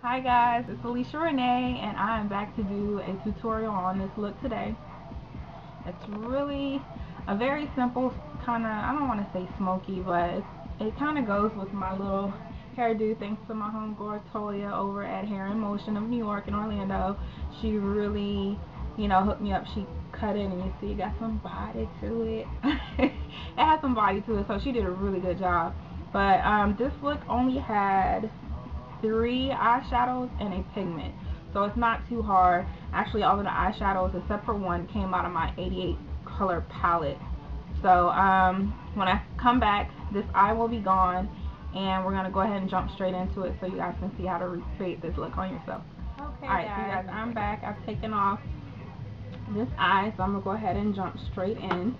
Hi guys, it's Alicia Renee and I am back to do a tutorial on this look today. It's really a very simple kind of, I don't want to say smoky, but it kind of goes with my little hairdo thanks to my homegirl Toya over at Hair in Motion of New York and Orlando. She really, hooked me up. She cut it and you see it got some body to it. It has some body to it, so she did a really good job. But this look only had 3 eyeshadows and a pigment, so it's not too hard. Actually, all of the eyeshadows except for one came out of my 88 color palette. So when I come back, this eye will be gone and we're gonna go ahead and jump straight into it so you guys can see how to recreate this look on yourself. Okay, alright, so you guys, I'm back. I've taken off this eye, so I'm gonna go ahead and jump straight in.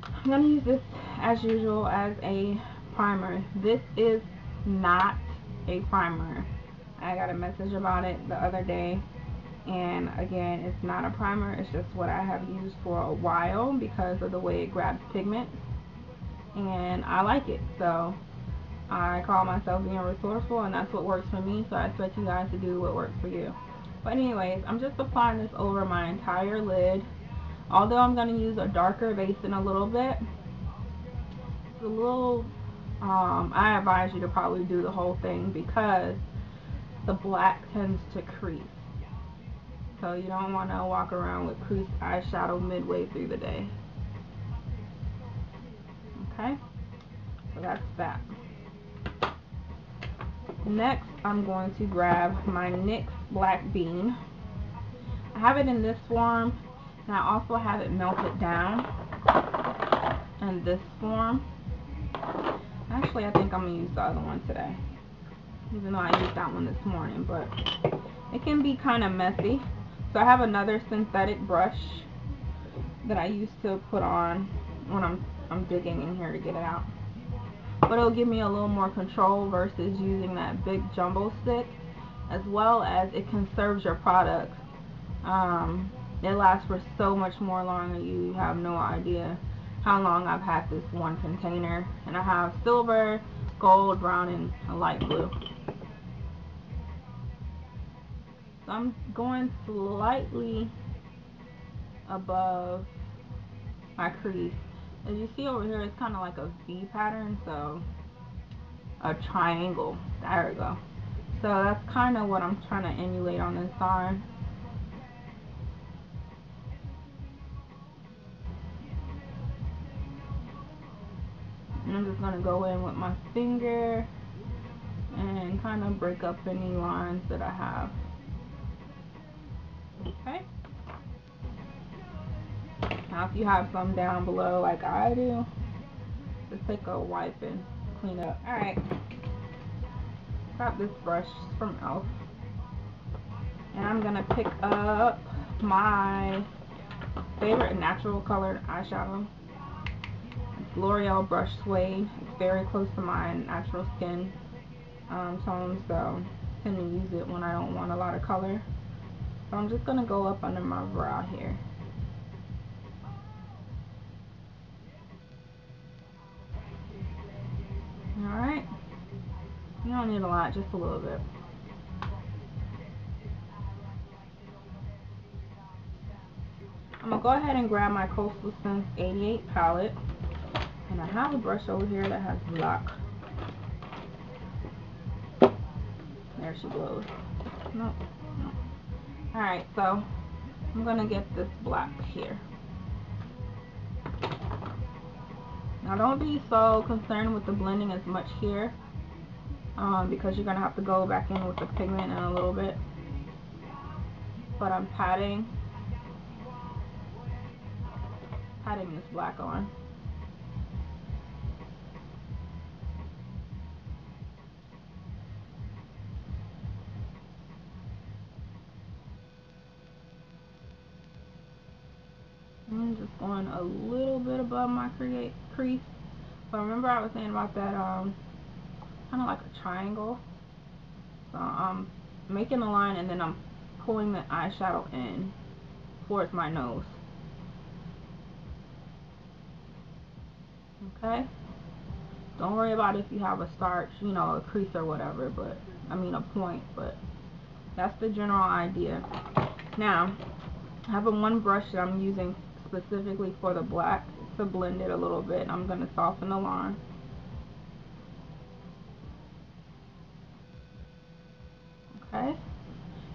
I'm gonna use this as usual as a primer. This is not a primer. I got a message about it the other day, and again, it's not a primer. It's just what I have used for a while because of the way it grabs pigment, and I like it. So I call myself being resourceful, and that's what works for me. So I expect you guys to do what works for you. But anyways, I'm just applying this over my entire lid. Although I'm going to use a darker base in a little bit, it's a little, I advise you to probably do the whole thing because the black tends to crease. So you don't want to walk around with creased eyeshadow midway through the day. Okay, so that's that. Next, I'm going to grab my NYX Black Bean. I have it in this form, and I also have it melted down in this form. Actually, I think I'm going to use the other one today, even though I used that one this morning, but it can be kind of messy. So I have another synthetic brush that I used to put on when I'm digging in here to get it out. But it'll give me a little more control versus using that big jumbo stick, as well as it conserves your product. It lasts for so much more longer. You have no idea how long I've had this one container, and I have silver, gold, brown, and a light blue. So I'm going slightly above my crease. As you see over here, it's kind of like a V pattern, so a triangle. There we go. So that's kind of what I'm trying to emulate on this side. And I'm just going to go in with my finger and kind of break up any lines that I have. Okay. Now if you have some down below like I do, just take a wipe and clean it up. Alright. Got this brush from e.l.f. And I'm going to pick up my favorite natural colored eyeshadow. It's L'Oreal Brush Suede. It's very close to my natural skin tone, so I tend to use it when I don't want a lot of color. So I'm just going to go up under my brow here. Alright. You don't need a lot, just a little bit. I'm going to go ahead and grab my Coastal Scents 88 palette. And I have a brush over here that has black. There she goes. Nope. Nope. Alright, so I'm going to get this black here. Now don't be so concerned with the blending as much here, because you're going to have to go back in with the pigment in a little bit. But I'm patting this black on. I'm just going a little bit above my crease. But remember I was saying about that kind of like a triangle. So I'm making a line and then I'm pulling the eyeshadow in towards my nose. Okay? Don't worry about if you have a starch, a crease or whatever, but a point, but that's the general idea. Now, I have one brush that I'm using specifically for the black to blend it a little bit. I'm going to soften the line. Okay.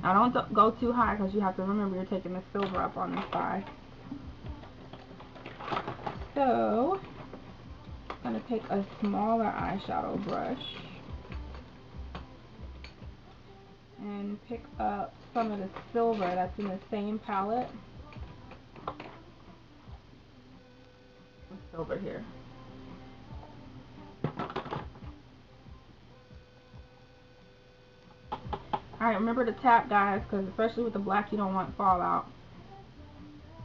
Now don't go too high because you have to remember you're taking the silver up on this side. So, I'm going to take a smaller eyeshadow brush and pick up some of the silver that's in the same palette. Silver here. Alright, remember to tap, guys, because especially with the black, you don't want fallout.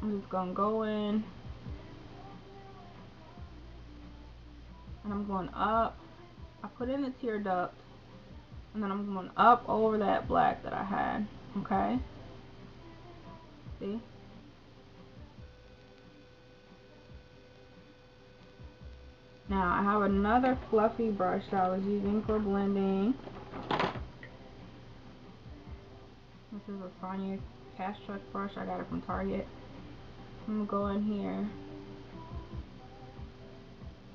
I'm just going to go in, and I'm going up. I put in the tear duct, and then I'm going up over that black that I had. Okay? See? Now, I have another fluffy brush that I was using for blending. This is a Sonia Cash Truck brush. I got it from Target. I'm going to go in here,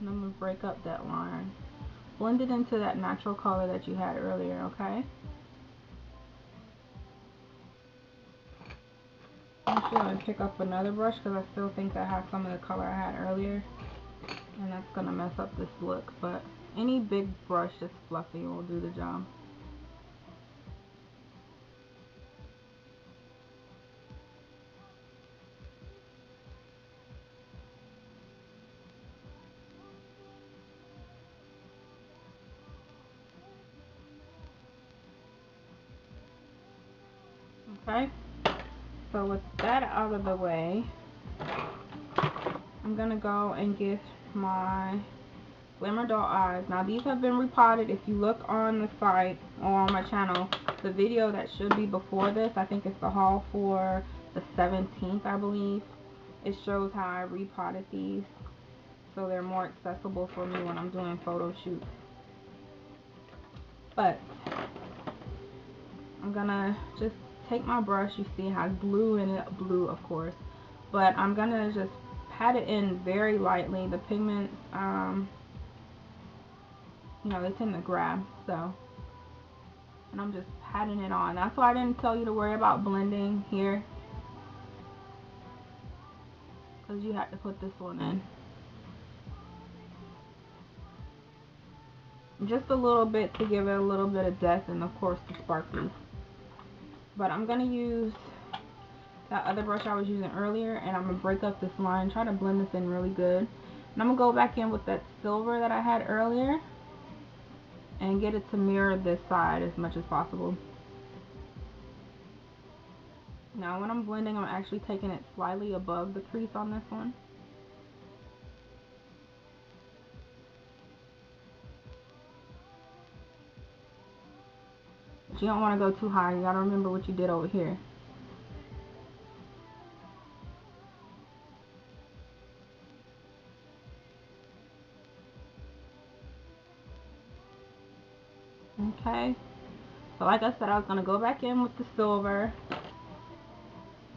and I'm going to break up that line. Blend it into that natural color that you had earlier, okay? I'm just going to pick up another brush because I still think that has some of the color I had earlier. And that's going to mess up this look. But any big brush that's fluffy will do the job. Okay? So with that out of the way, I'm going to go and get my Glamour Doll eyes. Now these have been repotted. If you look on the site or on my channel, the video that should be before this, I think it's the haul for the 17th, I believe. It shows how I repotted these so they're more accessible for me when I'm doing photo shoots. But I'm gonna just take my brush. You see it has blue in it, blue of course, but I'm gonna just pat it in very lightly. The pigments, you know, they tend to grab, so, and I'm just patting it on. That's why I didn't tell you to worry about blending here, because you have to put this one in. Just a little bit to give it a little bit of depth, and of course the sparkly. But I'm gonna use that other brush I was using earlier, and I'm gonna break up this line, try to blend this in really good. And I'm gonna go back in with that silver that I had earlier and get it to mirror this side as much as possible. Now when I'm blending, I'm actually taking it slightly above the crease on this one. But you don't want to go too high. You gotta remember what you did over here. Okay, so like I said, I was gonna go back in with the silver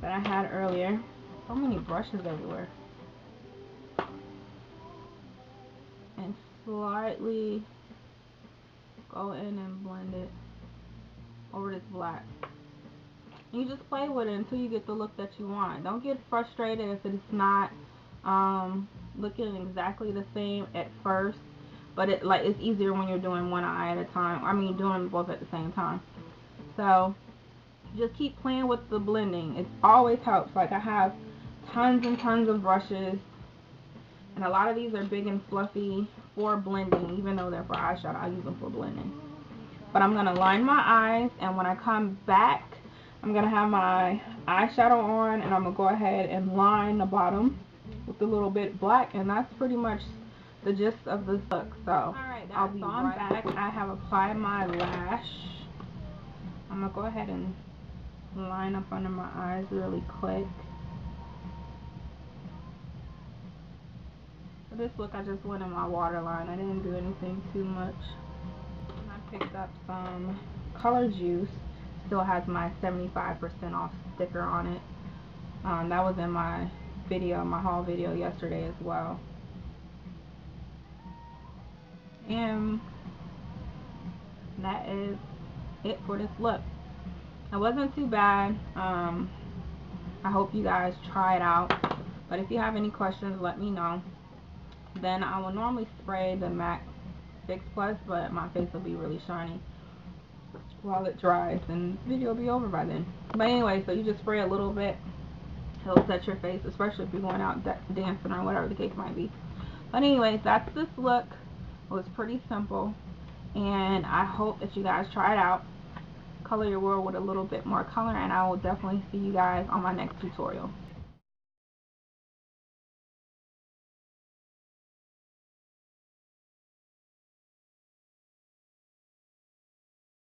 that I had earlier. So many brushes everywhere. And slightly go in and blend it over this black. You just play with it until you get the look that you want. Don't get frustrated if it's not looking exactly the same at first, but it's easier when you're doing one eye at a time. I mean, doing both at the same time. So just keep playing with the blending. It always helps. Like I have tons and tons of brushes, and a lot of these are big and fluffy for blending. Even though they're for eyeshadow, I use them for blending. But I'm gonna line my eyes, and when I come back, I'm going to have my eyeshadow on, and I'm going to go ahead and line the bottom with a little bit black, and that's pretty much the gist of this look. So alright, I'll be right back. I have applied my lash. I'm going to go ahead and line up under my eyes really quick. For this look, I just went in my waterline. I didn't do anything too much. And I picked up some Color Juice. Still has my 75% off sticker on it. That was in my video, my haul video yesterday as well. And that is it for this look. It wasn't too bad. I hope you guys try it out. But if you have any questions, let me know. Then I will normally spray the MAC Fix Plus, but my face will be really shiny while it dries, and the video will be over by then. But anyway, so you just spray a little bit. It'll set your face, especially if you're going out dancing or whatever the case might be. But anyways, that's this look. It was pretty simple, and I hope that you guys try it out. Color your world with a little bit more color, and I will definitely see you guys on my next tutorial.